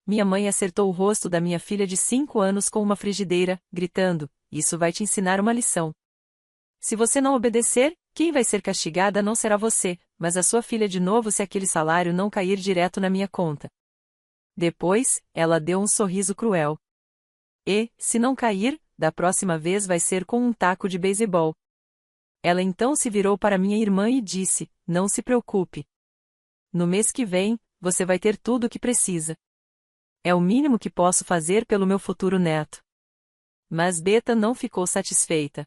Minha mãe acertou o rosto da minha filha de 5 anos com uma frigideira, gritando: "Isso vai te ensinar uma lição. Se você não obedecer, quem vai ser castigada não será você, mas a sua filha de novo se aquele salário não cair direto na minha conta." Depois, ela deu um sorriso cruel. "E, se não cair, da próxima vez vai ser com um taco de beisebol." Ela então se virou para minha irmã e disse: "Não se preocupe. No mês que vem, você vai ter tudo o que precisa. É o mínimo que posso fazer pelo meu futuro neto." Mas Beta não ficou satisfeita.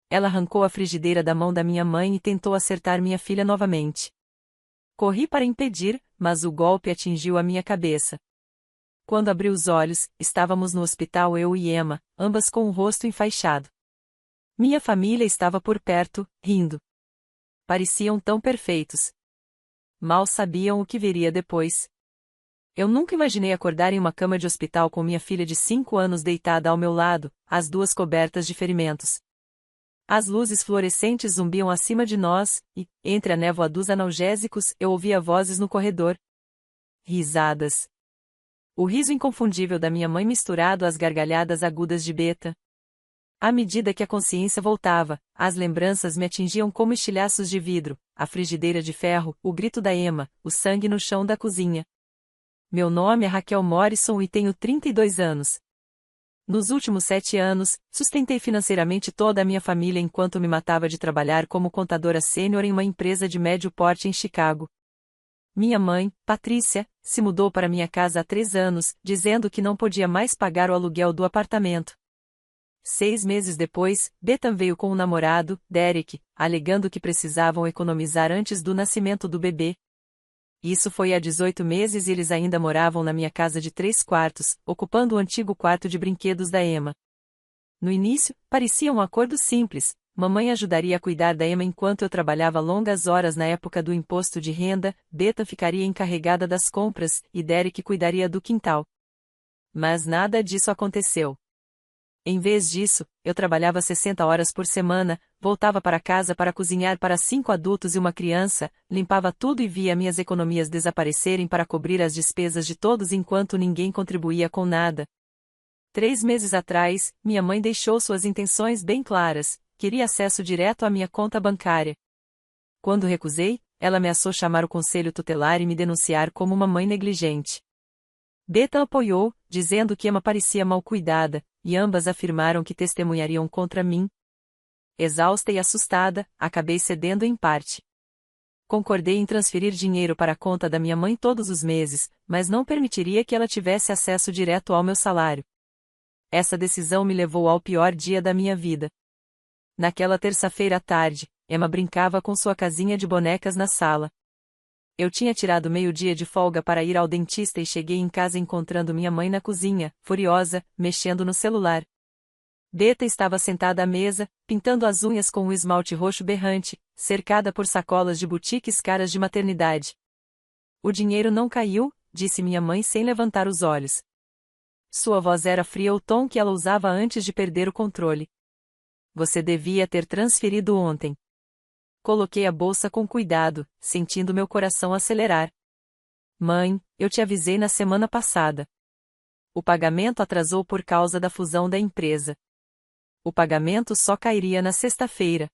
Ela arrancou a frigideira da mão da minha mãe e tentou acertar minha filha novamente. Corri para impedir, mas o golpe atingiu a minha cabeça. Quando abri os olhos, estávamos no hospital eu e Emma, ambas com o rosto enfaixado. Minha família estava por perto, rindo. Pareciam tão perfeitos. Mal sabiam o que viria depois. Eu nunca imaginei acordar em uma cama de hospital com minha filha de 5 anos deitada ao meu lado, as duas cobertas de ferimentos. As luzes fluorescentes zumbiam acima de nós, e, entre a névoa dos analgésicos, eu ouvia vozes no corredor. Risadas. O riso inconfundível da minha mãe misturado às gargalhadas agudas de Beta. À medida que a consciência voltava, as lembranças me atingiam como estilhaços de vidro, a frigideira de ferro, o grito da Emma, o sangue no chão da cozinha. Meu nome é Raquel Morrison e tenho 32 anos. Nos últimos 7 anos, sustentei financeiramente toda a minha família enquanto me matava de trabalhar como contadora sênior em uma empresa de médio porte em Chicago. Minha mãe, Patrícia, se mudou para minha casa há 3 anos, dizendo que não podia mais pagar o aluguel do apartamento. 6 meses depois, Beta veio com um namorado, Derek, alegando que precisavam economizar antes do nascimento do bebê. Isso foi há 18 meses e eles ainda moravam na minha casa de 3 quartos, ocupando o antigo quarto de brinquedos da Emma. No início, parecia um acordo simples. Mamãe ajudaria a cuidar da Emma enquanto eu trabalhava longas horas na época do imposto de renda, Beta ficaria encarregada das compras, e Derek cuidaria do quintal. Mas nada disso aconteceu. Em vez disso, eu trabalhava 60 horas por semana, voltava para casa para cozinhar para 5 adultos e uma criança, limpava tudo e via minhas economias desaparecerem para cobrir as despesas de todos enquanto ninguém contribuía com nada. 3 meses atrás, minha mãe deixou suas intenções bem claras: queria acesso direto à minha conta bancária. Quando recusei, ela ameaçou chamar o conselho tutelar e me denunciar como uma mãe negligente. Beta apoiou, dizendo que Emma parecia mal cuidada, e ambas afirmaram que testemunhariam contra mim. Exausta e assustada, acabei cedendo em parte. Concordei em transferir dinheiro para a conta da minha mãe todos os meses, mas não permitiria que ela tivesse acesso direto ao meu salário. Essa decisão me levou ao pior dia da minha vida. Naquela terça-feira à tarde, Emma brincava com sua casinha de bonecas na sala. Eu tinha tirado meio-dia de folga para ir ao dentista e cheguei em casa encontrando minha mãe na cozinha, furiosa, mexendo no celular. Beta estava sentada à mesa, pintando as unhas com um esmalte roxo berrante, cercada por sacolas de boutiques caras de maternidade. "O dinheiro não caiu", disse minha mãe sem levantar os olhos. Sua voz era fria, o tom que ela usava antes de perder o controle. "Você devia ter transferido ontem." Coloquei a bolsa com cuidado, sentindo meu coração acelerar. "Mãe, eu te avisei na semana passada. O pagamento atrasou por causa da fusão da empresa. O pagamento só cairia na sexta-feira."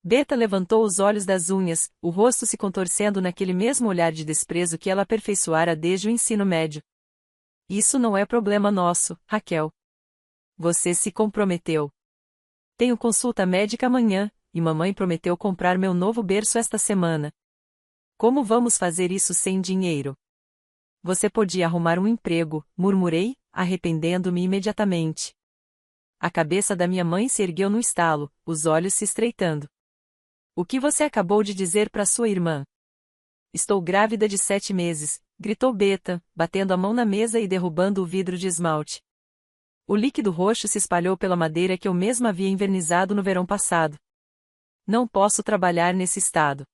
Beta levantou os olhos das unhas, o rosto se contorcendo naquele mesmo olhar de desprezo que ela aperfeiçoara desde o ensino médio. "Isso não é problema nosso, Raquel. Você se comprometeu. Tenho consulta médica amanhã, e mamãe prometeu comprar meu novo berço esta semana. Como vamos fazer isso sem dinheiro?" "Você podia arrumar um emprego", murmurei, arrependendo-me imediatamente. A cabeça da minha mãe se ergueu no estalo, os olhos se estreitando. "O que você acabou de dizer para sua irmã?" "Estou grávida de 7 meses", gritou Beta, batendo a mão na mesa e derrubando o vidro de esmalte. O líquido roxo se espalhou pela madeira que eu mesma havia envernizado no verão passado. "Não posso trabalhar nesse estado.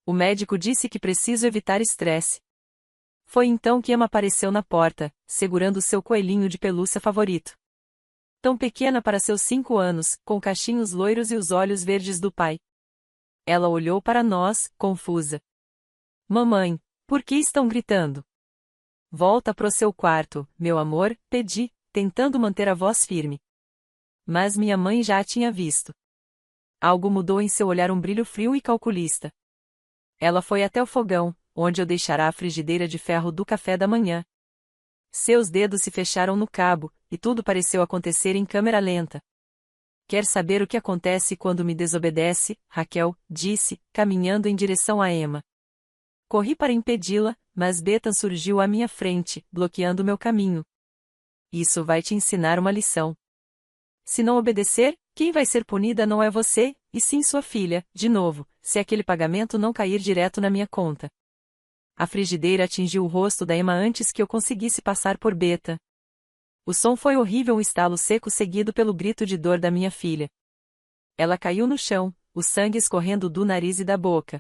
O médico disse que preciso evitar estresse." Foi então que Emma apareceu na porta, segurando seu coelhinho de pelúcia favorito. Tão pequena para seus 5 anos, com cachinhos loiros e os olhos verdes do pai. Ela olhou para nós, confusa. "Mamãe, por que estão gritando?" Volta pro seu quarto, meu amor, pedi, tentando manter a voz firme. Mas minha mãe já a tinha visto. Algo mudou em seu olhar, um brilho frio e calculista. Ela foi até o fogão, onde eu deixara a frigideira de ferro do café da manhã. Seus dedos se fecharam no cabo, e tudo pareceu acontecer em câmera lenta. Quer saber o que acontece quando me desobedece, Raquel, disse, caminhando em direção a Emma. Corri para impedi-la, mas Bethan surgiu à minha frente, bloqueando meu caminho. Isso vai te ensinar uma lição. Se não obedecer, quem vai ser punida não é você, e sim sua filha, de novo, se aquele pagamento não cair direto na minha conta. A frigideira atingiu o rosto da Emma antes que eu conseguisse passar por Bethan. O som foi horrível, um estalo seco seguido pelo grito de dor da minha filha. Ela caiu no chão, o sangue escorrendo do nariz e da boca.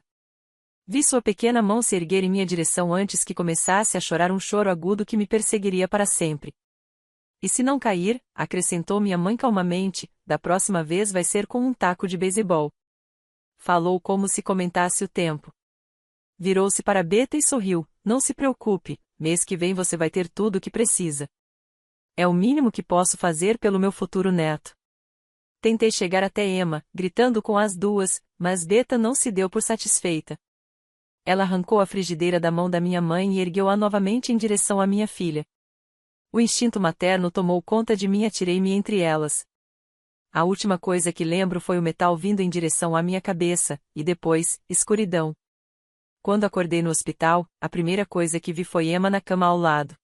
Vi sua pequena mão se erguer em minha direção antes que começasse a chorar, um choro agudo que me perseguiria para sempre. E se não cair, acrescentou minha mãe calmamente, da próxima vez vai ser com um taco de beisebol. Falou como se comentasse o tempo. Virou-se para Bethan e sorriu, não se preocupe, mês que vem você vai ter tudo o que precisa. É o mínimo que posso fazer pelo meu futuro neto. Tentei chegar até Emma, gritando com as duas, mas Bethan não se deu por satisfeita. Ela arrancou a frigideira da mão da minha mãe e ergueu-a novamente em direção à minha filha. O instinto materno tomou conta de mim e atirei-me entre elas. A última coisa que lembro foi o metal vindo em direção à minha cabeça, e depois, escuridão. Quando acordei no hospital, a primeira coisa que vi foi Emma na cama ao lado.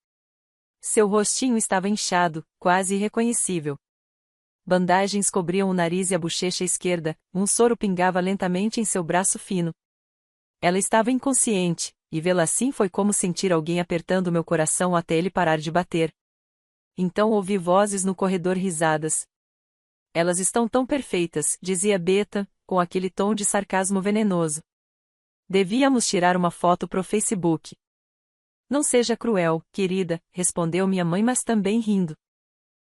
Seu rostinho estava inchado, quase irreconhecível. Bandagens cobriam o nariz e a bochecha esquerda, um soro pingava lentamente em seu braço fino. Ela estava inconsciente, e vê-la assim foi como sentir alguém apertando meu coração até ele parar de bater. Então ouvi vozes no corredor, risadas. Elas estão tão perfeitas, dizia Bethan, com aquele tom de sarcasmo venenoso. Devíamos tirar uma foto pro Facebook. Não seja cruel, querida, respondeu minha mãe, mas também rindo.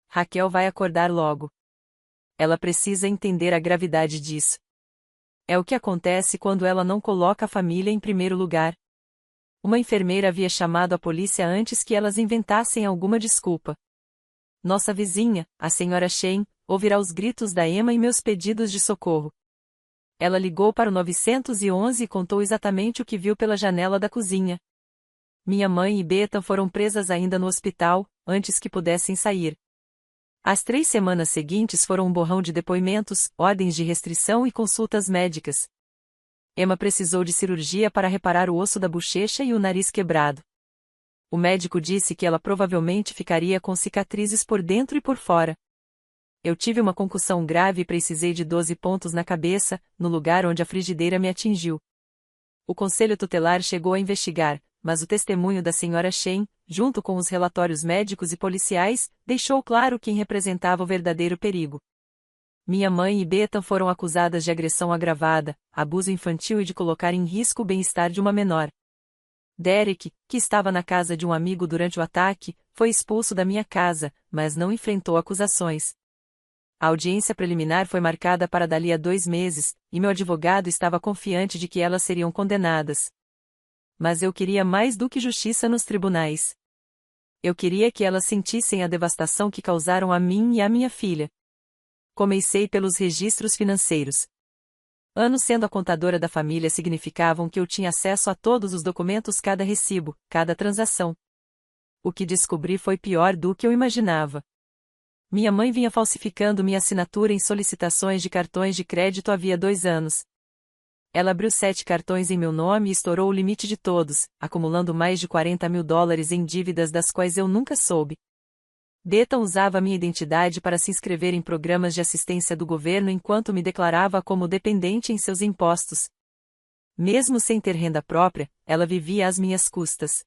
Raquel vai acordar logo. Ela precisa entender a gravidade disso. É o que acontece quando ela não coloca a família em primeiro lugar. Uma enfermeira havia chamado a polícia antes que elas inventassem alguma desculpa. Nossa vizinha, a senhora Shane, ouvirá os gritos da Emma e meus pedidos de socorro. Ela ligou para o 911 e contou exatamente o que viu pela janela da cozinha. Minha mãe e Bethan foram presas ainda no hospital, antes que pudessem sair. As 3 semanas seguintes foram um borrão de depoimentos, ordens de restrição e consultas médicas. Emma precisou de cirurgia para reparar o osso da bochecha e o nariz quebrado. O médico disse que ela provavelmente ficaria com cicatrizes por dentro e por fora. Eu tive uma concussão grave e precisei de 12 pontos na cabeça, no lugar onde a frigideira me atingiu. O conselho tutelar chegou a investigar, mas o testemunho da senhora Shane, junto com os relatórios médicos e policiais, deixou claro quem representava o verdadeiro perigo. Minha mãe e Bethan foram acusadas de agressão agravada, abuso infantil e de colocar em risco o bem-estar de uma menor. Derek, que estava na casa de um amigo durante o ataque, foi expulso da minha casa, mas não enfrentou acusações. A audiência preliminar foi marcada para dali a 2 meses, e meu advogado estava confiante de que elas seriam condenadas. Mas eu queria mais do que justiça nos tribunais. Eu queria que elas sentissem a devastação que causaram a mim e à minha filha. Comecei pelos registros financeiros. Anos sendo a contadora da família significavam que eu tinha acesso a todos os documentos, cada recibo, cada transação. O que descobri foi pior do que eu imaginava. Minha mãe vinha falsificando minha assinatura em solicitações de cartões de crédito havia 2 anos. Ela abriu 7 cartões em meu nome e estourou o limite de todos, acumulando mais de $40.000 em dívidas das quais eu nunca soube. Bethan usava minha identidade para se inscrever em programas de assistência do governo enquanto me declarava como dependente em seus impostos. Mesmo sem ter renda própria, ela vivia às minhas custas.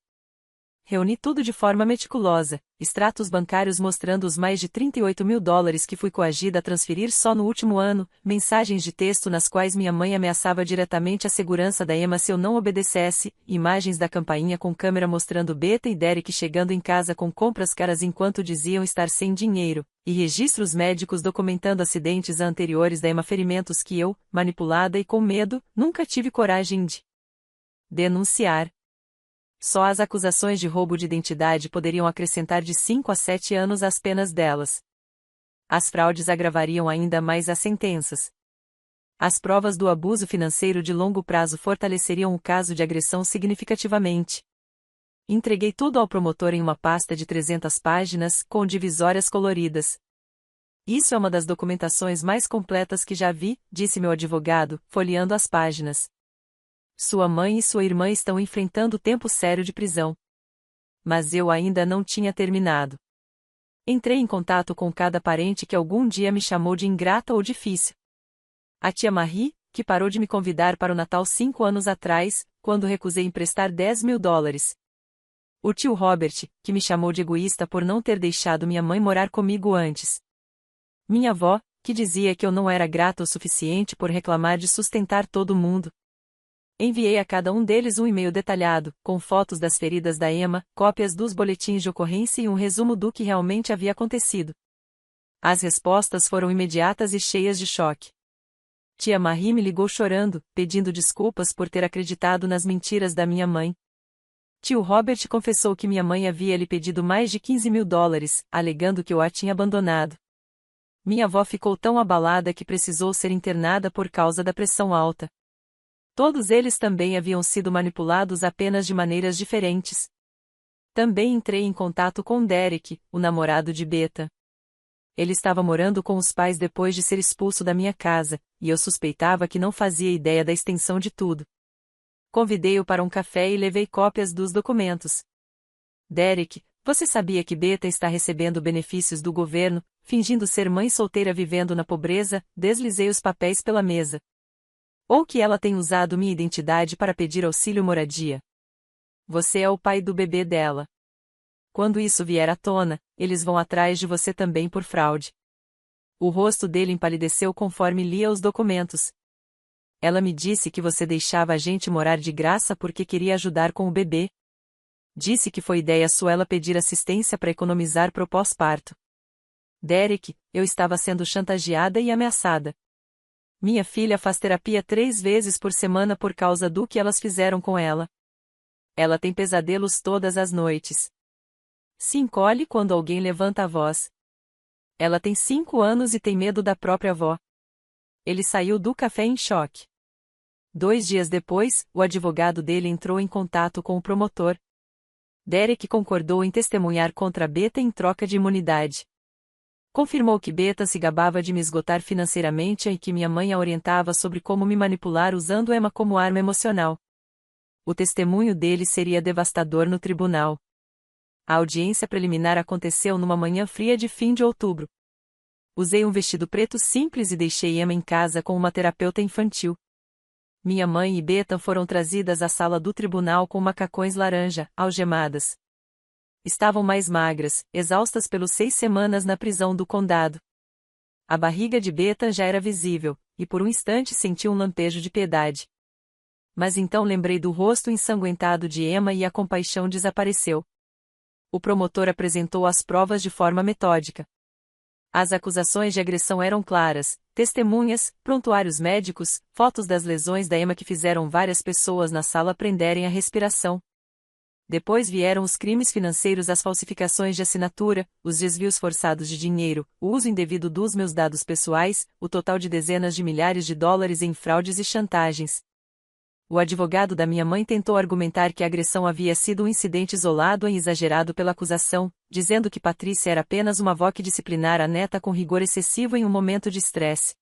Reuni tudo de forma meticulosa, extratos bancários mostrando os mais de $38.000 que fui coagida a transferir só no último ano, mensagens de texto nas quais minha mãe ameaçava diretamente a segurança da Emma se eu não obedecesse, imagens da campainha com câmera mostrando Bethan e Derek chegando em casa com compras caras enquanto diziam estar sem dinheiro, e registros médicos documentando acidentes anteriores da Emma, ferimentos que eu, manipulada e com medo, nunca tive coragem de denunciar. Só as acusações de roubo de identidade poderiam acrescentar de 5 a 7 anos às penas delas. As fraudes agravariam ainda mais as sentenças. As provas do abuso financeiro de longo prazo fortaleceriam o caso de agressão significativamente. Entreguei tudo ao promotor em uma pasta de 300 páginas, com divisórias coloridas. Isso é uma das documentações mais completas que já vi, disse meu advogado, folheando as páginas. Sua mãe e sua irmã estão enfrentando tempo sério de prisão. Mas eu ainda não tinha terminado. Entrei em contato com cada parente que algum dia me chamou de ingrata ou difícil. A tia Marie, que parou de me convidar para o Natal 5 anos atrás, quando recusei emprestar $10.000. O tio Robert, que me chamou de egoísta por não ter deixado minha mãe morar comigo antes. Minha avó, que dizia que eu não era grata o suficiente por reclamar de sustentar todo mundo. Enviei a cada um deles um e-mail detalhado, com fotos das feridas da Emma, cópias dos boletins de ocorrência e um resumo do que realmente havia acontecido. As respostas foram imediatas e cheias de choque. Tia Marie me ligou chorando, pedindo desculpas por ter acreditado nas mentiras da minha mãe. Tio Robert confessou que minha mãe havia lhe pedido mais de $15.000, alegando que eu a tinha abandonado. Minha avó ficou tão abalada que precisou ser internada por causa da pressão alta. Todos eles também haviam sido manipulados apenas de maneiras diferentes. Também entrei em contato com Derek, o namorado de Beta. Ele estava morando com os pais depois de ser expulso da minha casa, e eu suspeitava que não fazia ideia da extensão de tudo. Convidei-o para um café e levei cópias dos documentos. Derek, você sabia que Beta está recebendo benefícios do governo, fingindo ser mãe solteira vivendo na pobreza? Deslizei os papéis pela mesa. Ou que ela tem usado minha identidade para pedir auxílio moradia. Você é o pai do bebê dela. Quando isso vier à tona, eles vão atrás de você também por fraude. O rosto dele empalideceu conforme lia os documentos. Ela me disse que você deixava a gente morar de graça porque queria ajudar com o bebê. Disse que foi ideia sua ela pedir assistência para economizar pro pós-parto. Derek, eu estava sendo chantageada e ameaçada. Minha filha faz terapia 3 vezes por semana por causa do que elas fizeram com ela. Ela tem pesadelos todas as noites. Se encolhe quando alguém levanta a voz. Ela tem 5 anos e tem medo da própria avó. Ele saiu do café em choque. 2 dias depois, o advogado dele entrou em contato com o promotor. Derek concordou em testemunhar contra Beta em troca de imunidade. Confirmou que Beta se gabava de me esgotar financeiramente e que minha mãe a orientava sobre como me manipular usando Emma como arma emocional. O testemunho dele seria devastador no tribunal. A audiência preliminar aconteceu numa manhã fria de fim de outubro. Usei um vestido preto simples e deixei Emma em casa com uma terapeuta infantil. Minha mãe e Beta foram trazidas à sala do tribunal com macacões laranja, algemadas. Estavam mais magras, exaustas pelos 6 semanas na prisão do condado. A barriga de Beta já era visível, e por um instante senti um lampejo de piedade. Mas então lembrei do rosto ensanguentado de Emma e a compaixão desapareceu. O promotor apresentou as provas de forma metódica. As acusações de agressão eram claras: testemunhas, prontuários médicos, fotos das lesões da Emma que fizeram várias pessoas na sala prenderem a respiração. Depois vieram os crimes financeiros, as falsificações de assinatura, os desvios forçados de dinheiro, o uso indevido dos meus dados pessoais, o total de dezenas de milhares de dólares em fraudes e chantagens. O advogado da minha mãe tentou argumentar que a agressão havia sido um incidente isolado e exagerado pela acusação, dizendo que Patrícia era apenas uma avó que disciplinara a neta com rigor excessivo em um momento de estresse.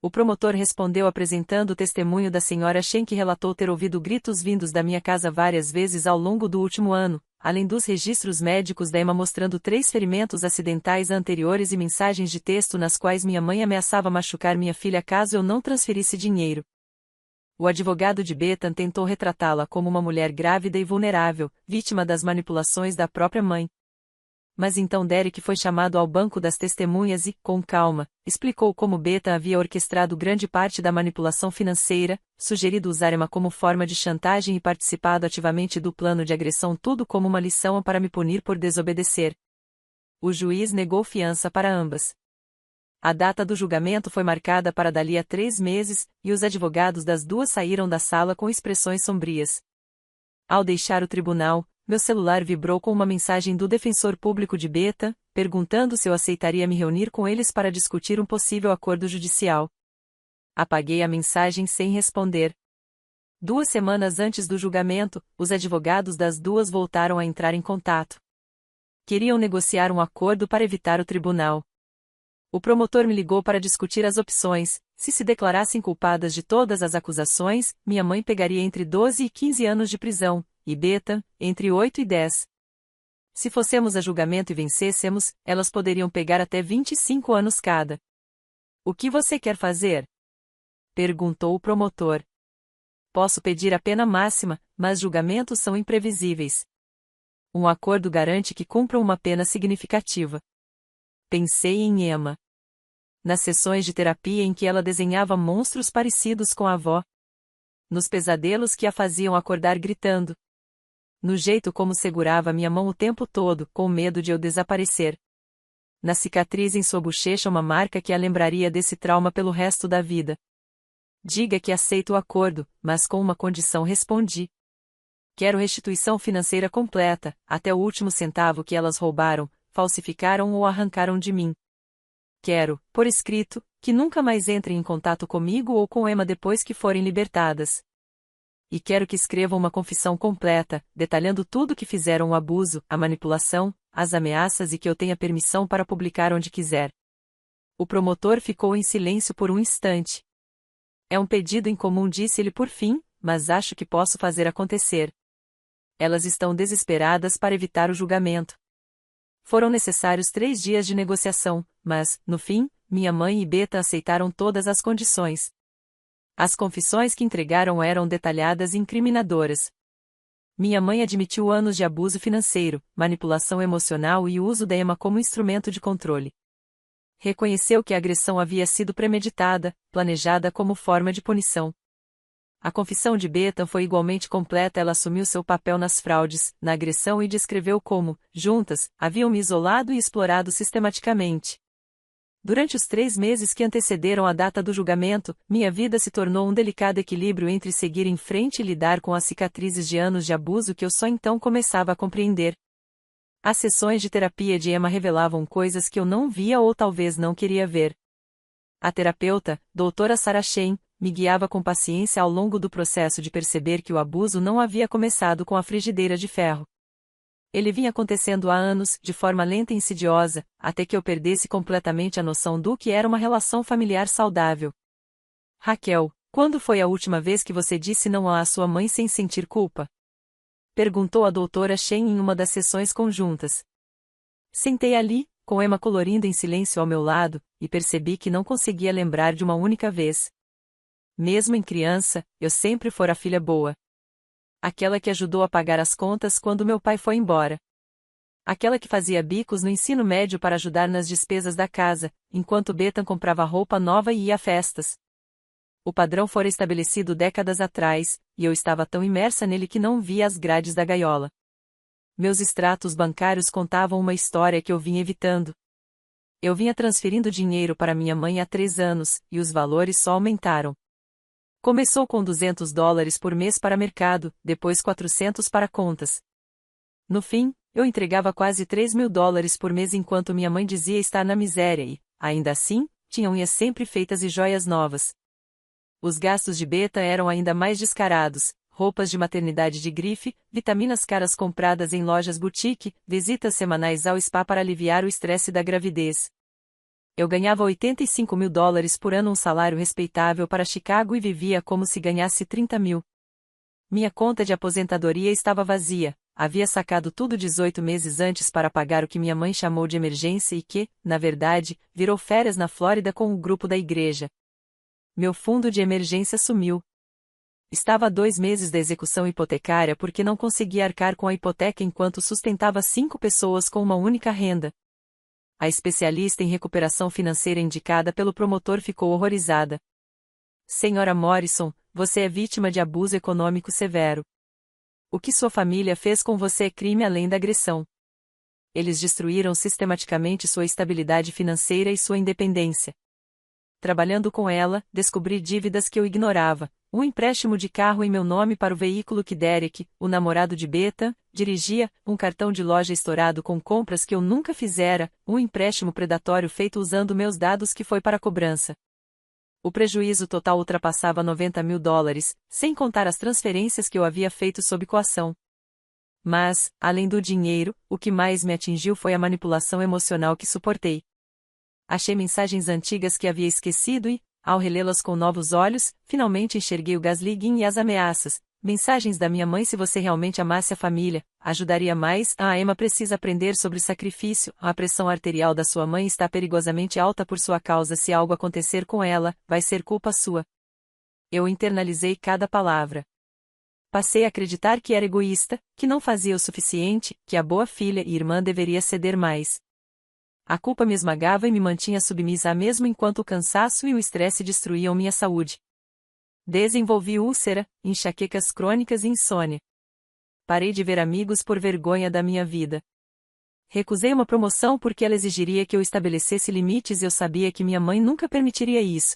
O promotor respondeu apresentando o testemunho da senhora Shen, que relatou ter ouvido gritos vindos da minha casa várias vezes ao longo do último ano, além dos registros médicos da Emma mostrando 3 ferimentos acidentais anteriores e mensagens de texto nas quais minha mãe ameaçava machucar minha filha caso eu não transferisse dinheiro. O advogado de Beta tentou retratá-la como uma mulher grávida e vulnerável, vítima das manipulações da própria mãe. Mas então Derek foi chamado ao banco das testemunhas e, com calma, explicou como Beta havia orquestrado grande parte da manipulação financeira, sugerido usar Emma como forma de chantagem e participado ativamente do plano de agressão, tudo como uma lição para me punir por desobedecer. O juiz negou fiança para ambas. A data do julgamento foi marcada para dali a 3 meses, e os advogados das duas saíram da sala com expressões sombrias. Ao deixar o tribunal, meu celular vibrou com uma mensagem do defensor público de Beta, perguntando se eu aceitaria me reunir com eles para discutir um possível acordo judicial. Apaguei a mensagem sem responder. 2 semanas antes do julgamento, os advogados das duas voltaram a entrar em contato. Queriam negociar um acordo para evitar o tribunal. O promotor me ligou para discutir as opções. Se declarassem culpadas de todas as acusações, minha mãe pegaria entre 12 e 15 anos de prisão, e Beta, entre 8 e 10. Se fôssemos a julgamento e vencêssemos, elas poderiam pegar até 25 anos cada. O que você quer fazer? Perguntou o promotor. Posso pedir a pena máxima, mas julgamentos são imprevisíveis. Um acordo garante que cumpram uma pena significativa. Pensei em Emma. Nas sessões de terapia em que ela desenhava monstros parecidos com a avó. Nos pesadelos que a faziam acordar gritando. No jeito como segurava minha mão o tempo todo, com medo de eu desaparecer. Na cicatriz em sua bochecha uma marca que a lembraria desse trauma pelo resto da vida. Diga que aceito o acordo, mas com uma condição, respondi. Quero restituição financeira completa, até o último centavo que elas roubaram, falsificaram ou arrancaram de mim. Quero, por escrito, que nunca mais entrem em contato comigo ou com Emma depois que forem libertadas. E quero que escrevam uma confissão completa, detalhando tudo que fizeram: o abuso, a manipulação, as ameaças, e que eu tenha permissão para publicar onde quiser. O promotor ficou em silêncio por um instante. É um pedido incomum, disse ele por fim, mas acho que posso fazer acontecer. Elas estão desesperadas para evitar o julgamento. Foram necessários 3 dias de negociação, mas, no fim, minha mãe e Beta aceitaram todas as condições. As confissões que entregaram eram detalhadas e incriminadoras. Minha mãe admitiu anos de abuso financeiro, manipulação emocional e uso da Emma como instrumento de controle. Reconheceu que a agressão havia sido premeditada, planejada como forma de punição. A confissão de Beta foi igualmente completa. Ela assumiu seu papel nas fraudes, na agressão, e descreveu como, juntas, haviam me isolado e explorado sistematicamente. Durante os 3 meses que antecederam a data do julgamento, minha vida se tornou um delicado equilíbrio entre seguir em frente e lidar com as cicatrizes de anos de abuso que eu só então começava a compreender. As sessões de terapia de Emma revelavam coisas que eu não via ou talvez não queria ver. A terapeuta, doutora Sarah Shen, me guiava com paciência ao longo do processo de perceber que o abuso não havia começado com a frigideira de ferro. Ele vinha acontecendo há anos, de forma lenta e insidiosa, até que eu perdesse completamente a noção do que era uma relação familiar saudável. Raquel, quando foi a última vez que você disse não à sua mãe sem sentir culpa? Perguntou a doutora Shen em uma das sessões conjuntas. Sentei ali, com Emma colorindo em silêncio ao meu lado, e percebi que não conseguia lembrar de uma única vez. Mesmo em criança, eu sempre fora a filha boa. Aquela que ajudou a pagar as contas quando meu pai foi embora. Aquela que fazia bicos no ensino médio para ajudar nas despesas da casa, enquanto Beta comprava roupa nova e ia a festas. O padrão fora estabelecido décadas atrás, e eu estava tão imersa nele que não via as grades da gaiola. Meus extratos bancários contavam uma história que eu vinha evitando. Eu vinha transferindo dinheiro para minha mãe há 3 anos, e os valores só aumentaram. Começou com $200 por mês para mercado, depois 400 para contas. No fim, eu entregava quase $3.000 por mês enquanto minha mãe dizia estar na miséria e, ainda assim, tinha unhas sempre feitas e joias novas. Os gastos de Beta eram ainda mais descarados: roupas de maternidade de grife, vitaminas caras compradas em lojas boutique, visitas semanais ao spa para aliviar o estresse da gravidez. Eu ganhava $85.000 por ano, um salário respeitável para Chicago, e vivia como se ganhasse 30 mil. Minha conta de aposentadoria estava vazia, havia sacado tudo 18 meses antes para pagar o que minha mãe chamou de emergência e que, na verdade, virou férias na Flórida com o grupo da igreja. Meu fundo de emergência sumiu. Estava a 2 meses da execução hipotecária porque não conseguia arcar com a hipoteca enquanto sustentava 5 pessoas com uma única renda. A especialista em recuperação financeira indicada pelo promotor ficou horrorizada. Senhora Morrison, você é vítima de abuso econômico severo. O que sua família fez com você é crime além da agressão. Eles destruíram sistematicamente sua estabilidade financeira e sua independência. trabalhando com ela, descobri dívidas que eu ignorava. Um empréstimo de carro em meu nome para o veículo que Derek, o namorado de Beta, dirigia, um cartão de loja estourado com compras que eu nunca fizera, um empréstimo predatório feito usando meus dados que foi para a cobrança. O prejuízo total ultrapassava $90.000, sem contar as transferências que eu havia feito sob coação. Mas, além do dinheiro, o que mais me atingiu foi a manipulação emocional que suportei. Achei mensagens antigas que havia esquecido e, ao relê-las com novos olhos, finalmente enxerguei o gaslighting e as ameaças. Mensagens da minha mãe: se você realmente amasse a família, ajudaria mais. A Emma precisa aprender sobre sacrifício. A pressão arterial da sua mãe está perigosamente alta por sua causa. Se algo acontecer com ela, vai ser culpa sua. Eu internalizei cada palavra. Passei a acreditar que era egoísta, que não fazia o suficiente, que a boa filha e irmã deveria ceder mais. A culpa me esmagava e me mantinha submissa mesmo enquanto o cansaço e o estresse destruíam minha saúde. Desenvolvi úlcera, enxaquecas crônicas e insônia. Parei de ver amigos por vergonha da minha vida. Recusei uma promoção porque ela exigiria que eu estabelecesse limites e eu sabia que minha mãe nunca permitiria isso.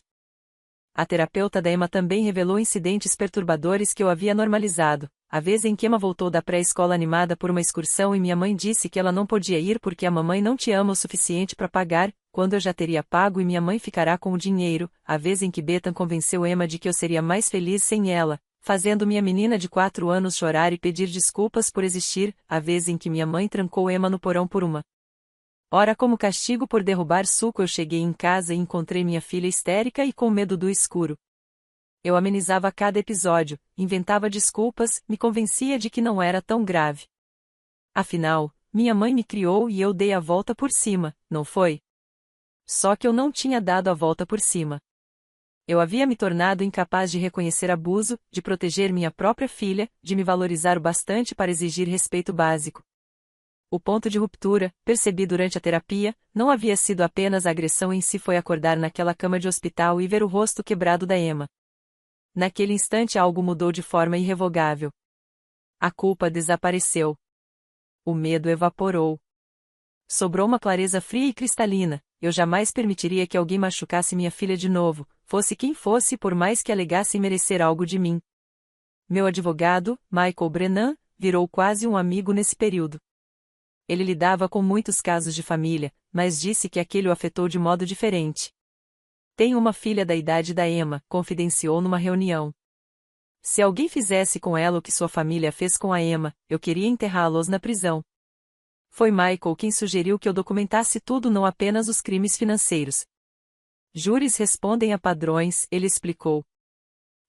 A terapeuta da Emma também revelou incidentes perturbadores que eu havia normalizado. A vez em que Emma voltou da pré-escola animada por uma excursão e minha mãe disse que ela não podia ir porque a mamãe não te ama o suficiente para pagar, quando eu já teria pago e minha mãe ficará com o dinheiro. A vez em que Bethan convenceu Emma de que eu seria mais feliz sem ela, fazendo minha menina de 4 anos chorar e pedir desculpas por existir. A vez em que minha mãe trancou Emma no porão por uma hora como castigo por derrubar suco. Eu cheguei em casa e encontrei minha filha histérica e com medo do escuro. Eu amenizava cada episódio, inventava desculpas, me convencia de que não era tão grave. Afinal, minha mãe me criou e eu dei a volta por cima, não foi? Só que eu não tinha dado a volta por cima. Eu havia me tornado incapaz de reconhecer abuso, de proteger minha própria filha, de me valorizar o bastante para exigir respeito básico. O ponto de ruptura, percebi durante a terapia, não havia sido apenas a agressão em si, foi acordar naquela cama de hospital e ver o rosto quebrado da Emma. Naquele instante algo mudou de forma irrevogável. A culpa desapareceu. O medo evaporou. Sobrou uma clareza fria e cristalina. Eu jamais permitiria que alguém machucasse minha filha de novo, fosse quem fosse, por mais que alegasse merecer algo de mim. Meu advogado, Michael Brennan, virou quase um amigo nesse período. Ele lidava com muitos casos de família, mas disse que aquele o afetou de modo diferente. Tenho uma filha da idade da Emma, confidenciou numa reunião. Se alguém fizesse com ela o que sua família fez com a Emma, eu queria enterrá-los na prisão. Foi Michael quem sugeriu que eu documentasse tudo, não apenas os crimes financeiros. Júris respondem a padrões, ele explicou.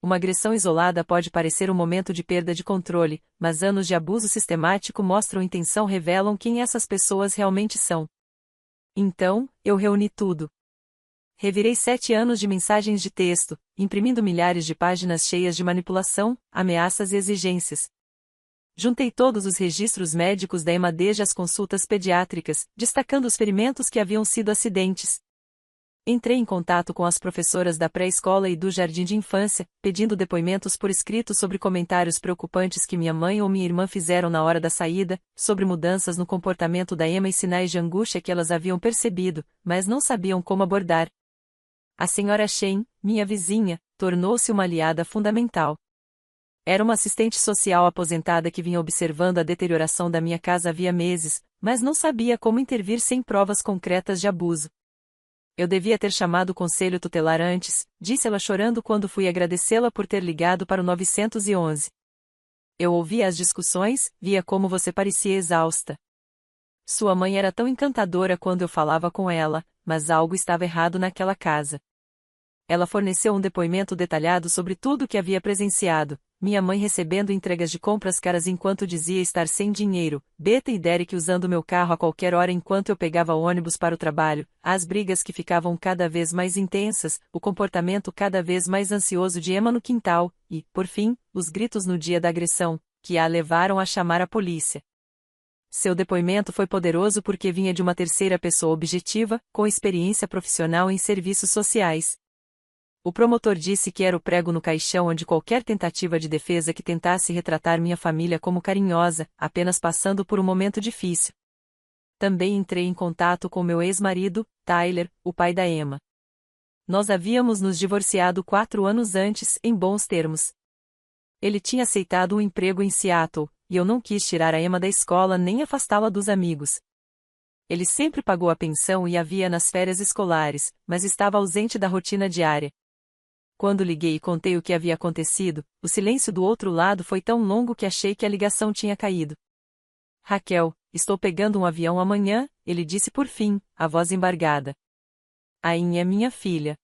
Uma agressão isolada pode parecer um momento de perda de controle, mas anos de abuso sistemático mostram intenção, revelam quem essas pessoas realmente são. Então, eu reuni tudo. Revirei 7 anos de mensagens de texto, imprimindo milhares de páginas cheias de manipulação, ameaças e exigências. Juntei todos os registros médicos da Emma desde as consultas pediátricas, destacando os ferimentos que haviam sido acidentes. Entrei em contato com as professoras da pré-escola e do jardim de infância, pedindo depoimentos por escrito sobre comentários preocupantes que minha mãe ou minha irmã fizeram na hora da saída, sobre mudanças no comportamento da Emma e sinais de angústia que elas haviam percebido, mas não sabiam como abordar. A senhora Shen, minha vizinha, tornou-se uma aliada fundamental. Era uma assistente social aposentada que vinha observando a deterioração da minha casa havia meses, mas não sabia como intervir sem provas concretas de abuso. Eu devia ter chamado o conselho tutelar antes, disse ela chorando quando fui agradecê-la por ter ligado para o 911. Eu ouvia as discussões, via como você parecia exausta. Sua mãe era tão encantadora quando eu falava com ela, mas algo estava errado naquela casa. Ela forneceu um depoimento detalhado sobre tudo o que havia presenciado, minha mãe recebendo entregas de compras caras enquanto dizia estar sem dinheiro, Beta e Derek usando meu carro a qualquer hora enquanto eu pegava ônibus para o trabalho, as brigas que ficavam cada vez mais intensas, o comportamento cada vez mais ansioso de Emma no quintal, e, por fim, os gritos no dia da agressão, que a levaram a chamar a polícia. Seu depoimento foi poderoso porque vinha de uma terceira pessoa objetiva, com experiência profissional em serviços sociais. O promotor disse que era o prego no caixão onde qualquer tentativa de defesa que tentasse retratar minha família como carinhosa, apenas passando por um momento difícil. Também entrei em contato com meu ex-marido, Tyler, o pai da Emma. Nós havíamos nos divorciado 4 anos antes, em bons termos. Ele tinha aceitado um emprego em Seattle, e eu não quis tirar a Emma da escola nem afastá-la dos amigos. Ele sempre pagou a pensão e a via nas férias escolares, mas estava ausente da rotina diária. Quando liguei e contei o que havia acontecido, o silêncio do outro lado foi tão longo que achei que a ligação tinha caído. Raquel, estou pegando um avião amanhã, ele disse por fim, a voz embargada. Ain é minha filha.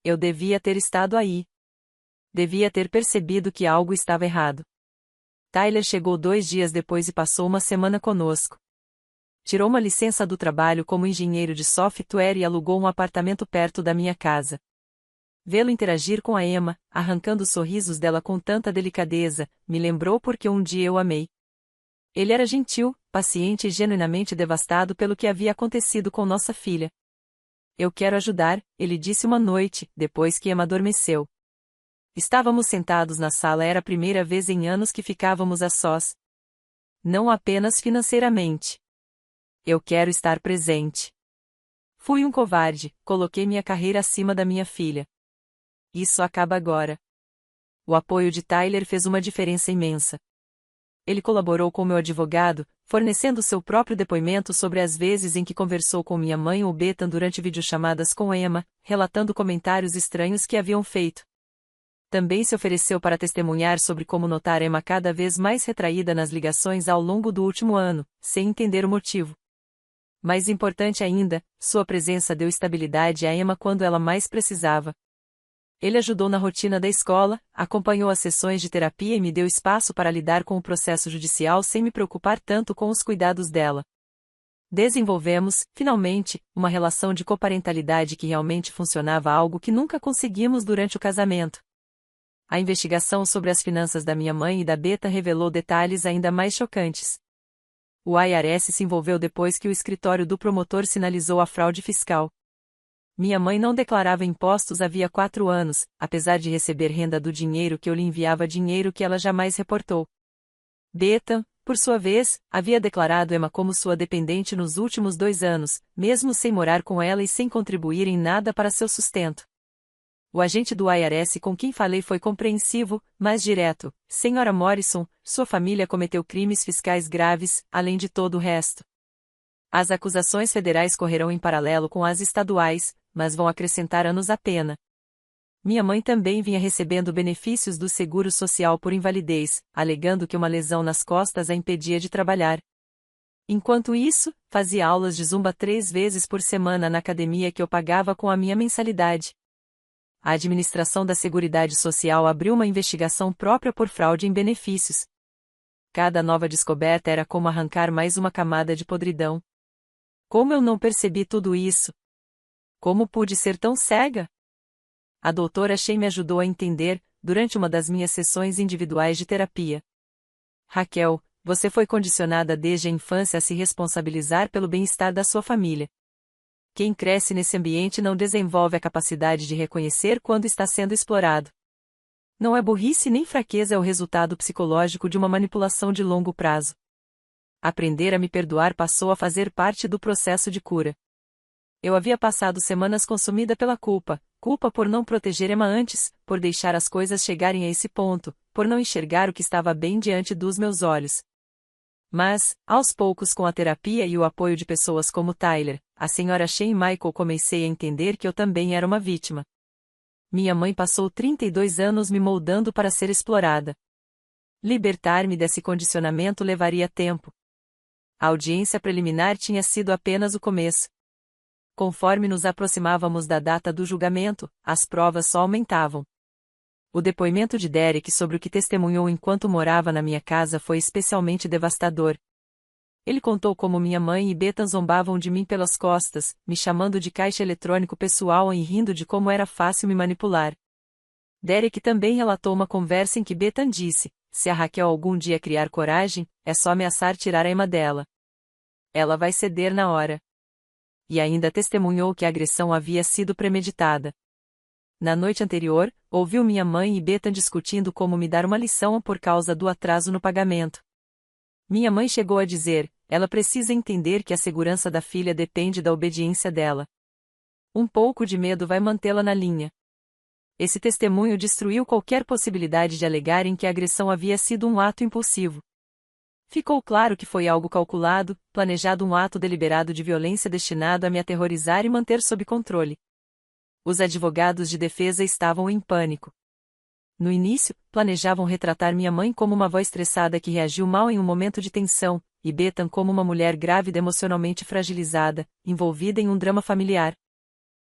Eu devia ter estado aí. Devia ter percebido que algo estava errado. Tyler chegou 2 dias depois e passou uma semana conosco. Tirou uma licença do trabalho como engenheiro de software e alugou um apartamento perto da minha casa. Vê-lo interagir com a Emma, arrancando os sorrisos dela com tanta delicadeza, me lembrou porque um dia eu amei. Ele era gentil, paciente e genuinamente devastado pelo que havia acontecido com nossa filha. Eu quero ajudar, ele disse uma noite, depois que Emma adormeceu. Estávamos sentados na sala, era a primeira vez em anos que ficávamos a sós. Não apenas financeiramente. Eu quero estar presente. Fui um covarde, coloquei minha carreira acima da minha filha. Isso acaba agora. O apoio de Tyler fez uma diferença imensa. Ele colaborou com meu advogado, fornecendo seu próprio depoimento sobre as vezes em que conversou com minha mãe ou Bethan durante videochamadas com Emma, relatando comentários estranhos que haviam feito. Também se ofereceu para testemunhar sobre como notar Emma cada vez mais retraída nas ligações ao longo do último ano, sem entender o motivo. Mais importante ainda, sua presença deu estabilidade a Emma quando ela mais precisava. Ele ajudou na rotina da escola, acompanhou as sessões de terapia e me deu espaço para lidar com o processo judicial sem me preocupar tanto com os cuidados dela. Desenvolvemos, finalmente, uma relação de coparentalidade que realmente funcionava, algo que nunca conseguimos durante o casamento. A investigação sobre as finanças da minha mãe e da Bethan revelou detalhes ainda mais chocantes. O IRS se envolveu depois que o escritório do promotor sinalizou a fraude fiscal. Minha mãe não declarava impostos havia 4 anos, apesar de receber renda do dinheiro que eu lhe enviava, dinheiro que ela jamais reportou. Bethan, por sua vez, havia declarado Emma como sua dependente nos últimos 2 anos, mesmo sem morar com ela e sem contribuir em nada para seu sustento. O agente do IRS com quem falei foi compreensivo, mas direto. Senhora Morrison, sua família cometeu crimes fiscais graves, além de todo o resto. As acusações federais correrão em paralelo com as estaduais, mas vão acrescentar anos à pena. Minha mãe também vinha recebendo benefícios do seguro social por invalidez, alegando que uma lesão nas costas a impedia de trabalhar. Enquanto isso, fazia aulas de zumba 3 vezes por semana na academia que eu pagava com a minha mensalidade. A administração da Seguridade Social abriu uma investigação própria por fraude em benefícios. Cada nova descoberta era como arrancar mais uma camada de podridão. Como eu não percebi tudo isso? Como pude ser tão cega? A doutora Shea me ajudou a entender, durante uma das minhas sessões individuais de terapia. Raquel, você foi condicionada desde a infância a se responsabilizar pelo bem-estar da sua família. Quem cresce nesse ambiente não desenvolve a capacidade de reconhecer quando está sendo explorado. Não é burrice nem fraqueza, é o resultado psicológico de uma manipulação de longo prazo. Aprender a me perdoar passou a fazer parte do processo de cura. Eu havia passado semanas consumida pela culpa por não proteger Emma antes, por deixar as coisas chegarem a esse ponto, por não enxergar o que estava bem diante dos meus olhos. Mas, aos poucos, com a terapia e o apoio de pessoas como Tyler, a senhora Shea e Michael, comecei a entender que eu também era uma vítima. Minha mãe passou 32 anos me moldando para ser explorada. Libertar-me desse condicionamento levaria tempo. A audiência preliminar tinha sido apenas o começo. Conforme nos aproximávamos da data do julgamento, as provas só aumentavam. O depoimento de Derek sobre o que testemunhou enquanto morava na minha casa foi especialmente devastador. Ele contou como minha mãe e Bethan zombavam de mim pelas costas, me chamando de caixa eletrônico pessoal e rindo de como era fácil me manipular. Derek também relatou uma conversa em que Bethan disse: se a Raquel algum dia criar coragem, é só ameaçar tirar a Emma dela. Ela vai ceder na hora. E ainda testemunhou que a agressão havia sido premeditada. Na noite anterior, ouviu minha mãe e Bethan discutindo como me dar uma lição por causa do atraso no pagamento. Minha mãe chegou a dizer: ela precisa entender que a segurança da filha depende da obediência dela. Um pouco de medo vai mantê-la na linha. Esse testemunho destruiu qualquer possibilidade de alegarem que a agressão havia sido um ato impulsivo. Ficou claro que foi algo calculado, planejado, um ato deliberado de violência destinado a me aterrorizar e manter sob controle. Os advogados de defesa estavam em pânico. No início, planejavam retratar minha mãe como uma avó estressada que reagiu mal em um momento de tensão, e Bethan como uma mulher grávida emocionalmente fragilizada, envolvida em um drama familiar.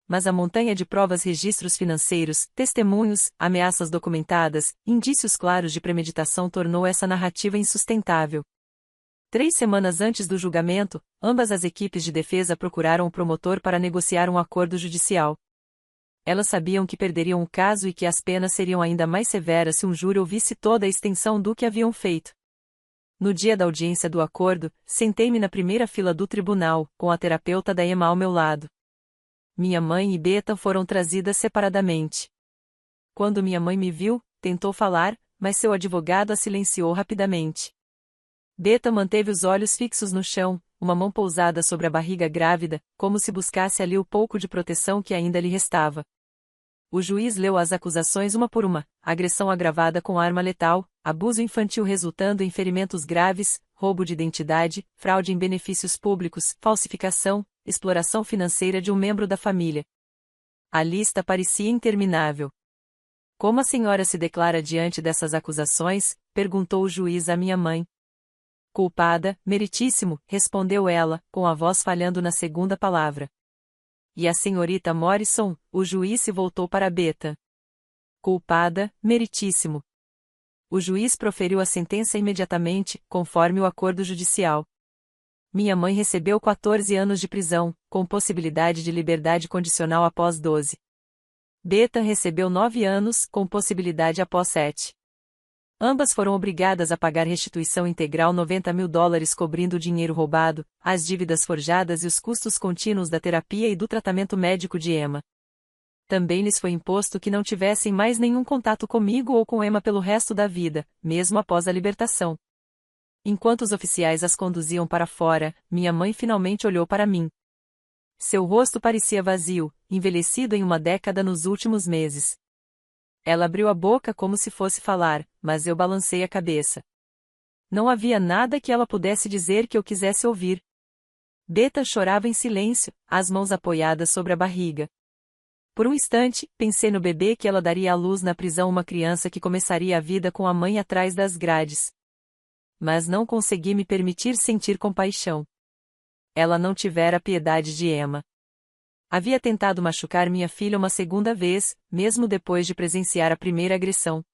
Mas a montanha de provas, registros financeiros, testemunhos, ameaças documentadas, indícios claros de premeditação tornou essa narrativa insustentável. 3 semanas antes do julgamento, ambas as equipes de defesa procuraram o promotor para negociar um acordo judicial. Elas sabiam que perderiam o caso e que as penas seriam ainda mais severas se um júri ouvisse toda a extensão do que haviam feito. No dia da audiência do acordo, sentei-me na primeira fila do tribunal, com a terapeuta da Emma ao meu lado. Minha mãe e Bethan foram trazidas separadamente. Quando minha mãe me viu, tentou falar, mas seu advogado a silenciou rapidamente. Bethan manteve os olhos fixos no chão, uma mão pousada sobre a barriga grávida, como se buscasse ali o pouco de proteção que ainda lhe restava. O juiz leu as acusações uma por uma: agressão agravada com arma letal, abuso infantil resultando em ferimentos graves, roubo de identidade, fraude em benefícios públicos, falsificação, exploração financeira de um membro da família. A lista parecia interminável. Como a senhora se declara diante dessas acusações? Perguntou o juiz à minha mãe. Culpada, meritíssimo, respondeu ela, com a voz falhando na segunda palavra. E a senhorita Morrison? O juiz se voltou para Bethan. Culpada, meritíssimo. O juiz proferiu a sentença imediatamente, conforme o acordo judicial. Minha mãe recebeu 14 anos de prisão, com possibilidade de liberdade condicional após 12. Bethan recebeu 9 anos, com possibilidade após 7. Ambas foram obrigadas a pagar restituição integral $90.000 cobrindo o dinheiro roubado, as dívidas forjadas e os custos contínuos da terapia e do tratamento médico de Emma. Também lhes foi imposto que não tivessem mais nenhum contato comigo ou com Emma pelo resto da vida, mesmo após a libertação. Enquanto os oficiais as conduziam para fora, minha mãe finalmente olhou para mim. Seu rosto parecia vazio, envelhecido em uma década nos últimos meses. Ela abriu a boca como se fosse falar, mas eu balancei a cabeça. Não havia nada que ela pudesse dizer que eu quisesse ouvir. Bethan chorava em silêncio, as mãos apoiadas sobre a barriga. Por um instante, pensei no bebê que ela daria à luz na prisão, uma criança que começaria a vida com a mãe atrás das grades. Mas não consegui me permitir sentir compaixão. Ela não tivera piedade de Emma. Havia tentado machucar minha filha uma segunda vez, mesmo depois de presenciar a primeira agressão.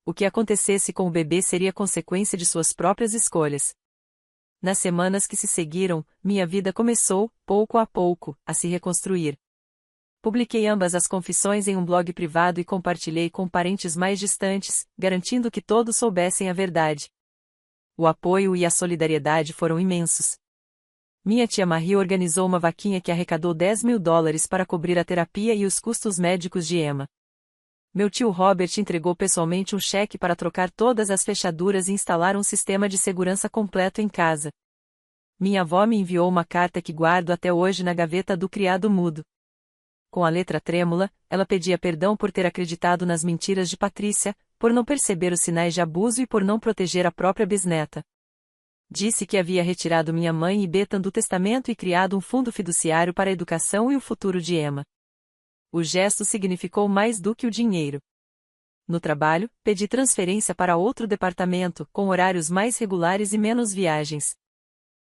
O que acontecesse com o bebê seria consequência de suas próprias escolhas. Nas semanas que se seguiram, minha vida começou, pouco a pouco, a se reconstruir. Publiquei ambas as confissões em um blog privado e compartilhei com parentes mais distantes, garantindo que todos soubessem a verdade. O apoio e a solidariedade foram imensos. Minha tia Marie organizou uma vaquinha que arrecadou $10.000 para cobrir a terapia e os custos médicos de Emma. Meu tio Robert entregou pessoalmente um cheque para trocar todas as fechaduras e instalar um sistema de segurança completo em casa. Minha avó me enviou uma carta que guardo até hoje na gaveta do criado mudo. Com a letra trêmula, ela pedia perdão por ter acreditado nas mentiras de Patrícia, por não perceber os sinais de abuso e por não proteger a própria bisneta. Disse que havia retirado minha mãe e Bethan do testamento e criado um fundo fiduciário para a educação e o futuro de Emma. O gesto significou mais do que o dinheiro. No trabalho, pedi transferência para outro departamento, com horários mais regulares e menos viagens.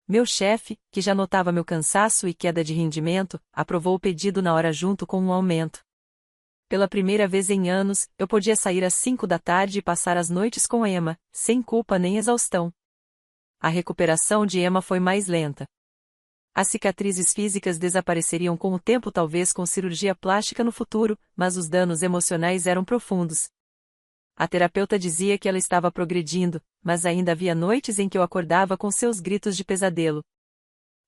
Meu chefe, que já notava meu cansaço e queda de rendimento, aprovou o pedido na hora junto com um aumento. Pela primeira vez em anos, eu podia sair às 5 da tarde e passar as noites com Emma, sem culpa nem exaustão. A recuperação de Emma foi mais lenta. As cicatrizes físicas desapareceriam com o tempo, talvez com cirurgia plástica no futuro, mas os danos emocionais eram profundos. A terapeuta dizia que ela estava progredindo, mas ainda havia noites em que eu acordava com seus gritos de pesadelo.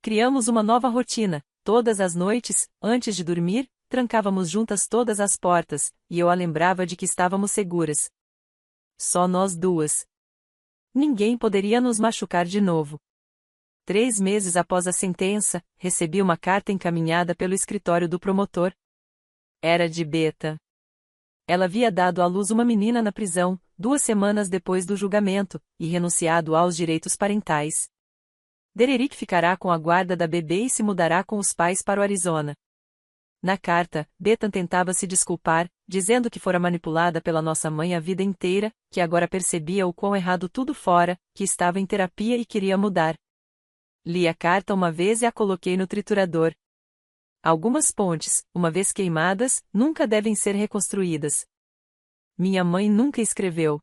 Criamos uma nova rotina: todas as noites, antes de dormir, trancávamos juntas todas as portas, e eu a lembrava de que estávamos seguras. Só nós duas. Ninguém poderia nos machucar de novo. 3 meses após a sentença, recebi uma carta encaminhada pelo escritório do promotor. Era de Beta. Ela havia dado à luz uma menina na prisão, 2 semanas depois do julgamento, e renunciado aos direitos parentais. Dererick ficará com a guarda da bebê e se mudará com os pais para o Arizona. Na carta, Beta tentava se desculpar, dizendo que fora manipulada pela nossa mãe a vida inteira, que agora percebia o quão errado tudo fora, que estava em terapia e queria mudar. Li a carta uma vez e a coloquei no triturador. Algumas pontes, uma vez queimadas, nunca devem ser reconstruídas. Minha mãe nunca escreveu.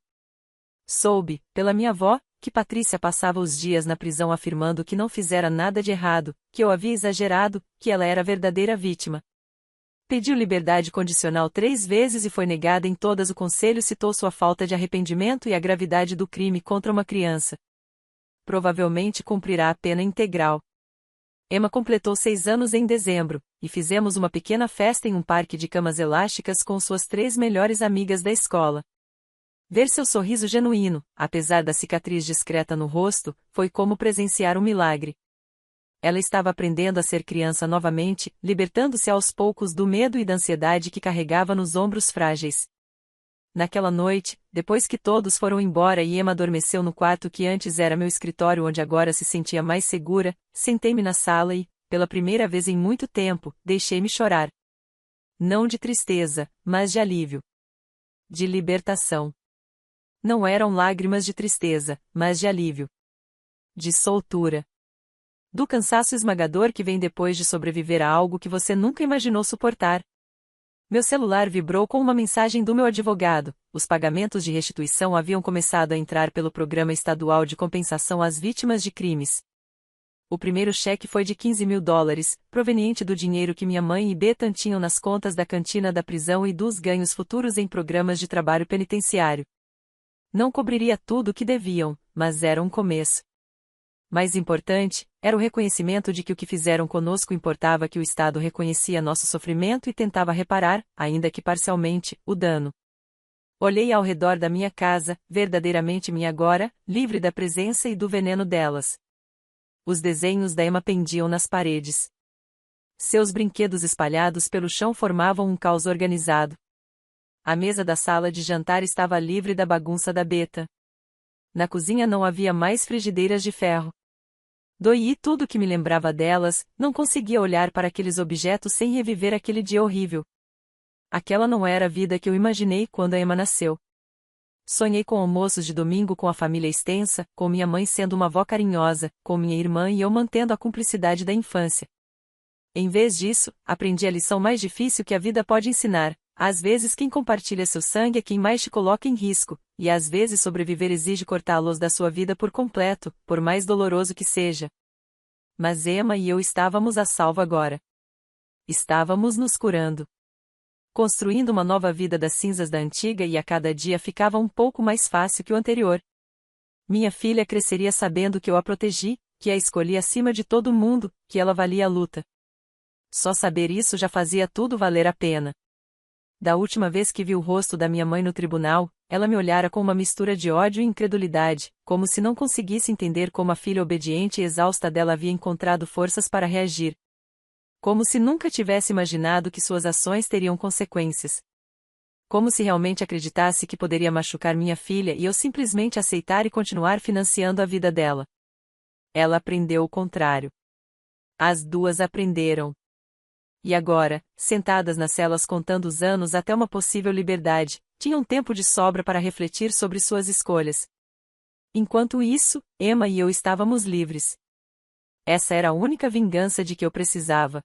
Soube, pela minha avó, que Patrícia passava os dias na prisão afirmando que não fizera nada de errado, que eu havia exagerado, que ela era a verdadeira vítima. Pediu liberdade condicional 3 vezes e foi negada em todas. O conselho citou sua falta de arrependimento e a gravidade do crime contra uma criança. Provavelmente cumprirá a pena integral. Emma completou 6 anos em dezembro, e fizemos uma pequena festa em um parque de camas elásticas com suas 3 melhores amigas da escola. Ver seu sorriso genuíno, apesar da cicatriz discreta no rosto, foi como presenciar um milagre. Ela estava aprendendo a ser criança novamente, libertando-se aos poucos do medo e da ansiedade que carregava nos ombros frágeis. Naquela noite, depois que todos foram embora e Emma adormeceu no quarto que antes era meu escritório onde agora se sentia mais segura, sentei-me na sala e, pela primeira vez em muito tempo, deixei-me chorar. Não de tristeza, mas de alívio. De libertação. Não eram lágrimas de tristeza, mas de alívio. De soltura. Do cansaço esmagador que vem depois de sobreviver a algo que você nunca imaginou suportar. Meu celular vibrou com uma mensagem do meu advogado. Os pagamentos de restituição haviam começado a entrar pelo Programa Estadual de Compensação às Vítimas de Crimes. O primeiro cheque foi de $15.000, proveniente do dinheiro que minha mãe e Bethan tinham nas contas da cantina da prisão e dos ganhos futuros em programas de trabalho penitenciário. Não cobriria tudo o que deviam, mas era um começo. Mais importante, era o reconhecimento de que o que fizeram conosco importava, que o Estado reconhecia nosso sofrimento e tentava reparar, ainda que parcialmente, o dano. Olhei ao redor da minha casa, verdadeiramente minha agora, livre da presença e do veneno delas. Os desenhos da Emma pendiam nas paredes. Seus brinquedos espalhados pelo chão formavam um caos organizado. A mesa da sala de jantar estava livre da bagunça da Beta. Na cozinha não havia mais frigideiras de ferro. Doí tudo que me lembrava delas, não conseguia olhar para aqueles objetos sem reviver aquele dia horrível. Aquela não era a vida que eu imaginei quando a Emma nasceu. Sonhei com almoços de domingo com a família extensa, com minha mãe sendo uma avó carinhosa, com minha irmã e eu mantendo a cumplicidade da infância. Em vez disso, aprendi a lição mais difícil que a vida pode ensinar. Às vezes quem compartilha seu sangue é quem mais te coloca em risco, e às vezes sobreviver exige cortá-los da sua vida por completo, por mais doloroso que seja. Mas Emma e eu estávamos a salvo agora. Estávamos nos curando. Construindo uma nova vida das cinzas da antiga e a cada dia ficava um pouco mais fácil que o anterior. Minha filha cresceria sabendo que eu a protegi, que a escolhi acima de todo mundo, que ela valia a luta. Só saber isso já fazia tudo valer a pena. Da última vez que vi o rosto da minha mãe no tribunal, ela me olhara com uma mistura de ódio e incredulidade, como se não conseguisse entender como a filha obediente e exausta dela havia encontrado forças para reagir. Como se nunca tivesse imaginado que suas ações teriam consequências. Como se realmente acreditasse que poderia machucar minha filha e eu simplesmente aceitar e continuar financiando a vida dela. Ela aprendeu o contrário. As duas aprenderam. E agora, sentadas nas celas contando os anos até uma possível liberdade, tinham tempo de sobra para refletir sobre suas escolhas. Enquanto isso, Emma e eu estávamos livres. Essa era a única vingança de que eu precisava.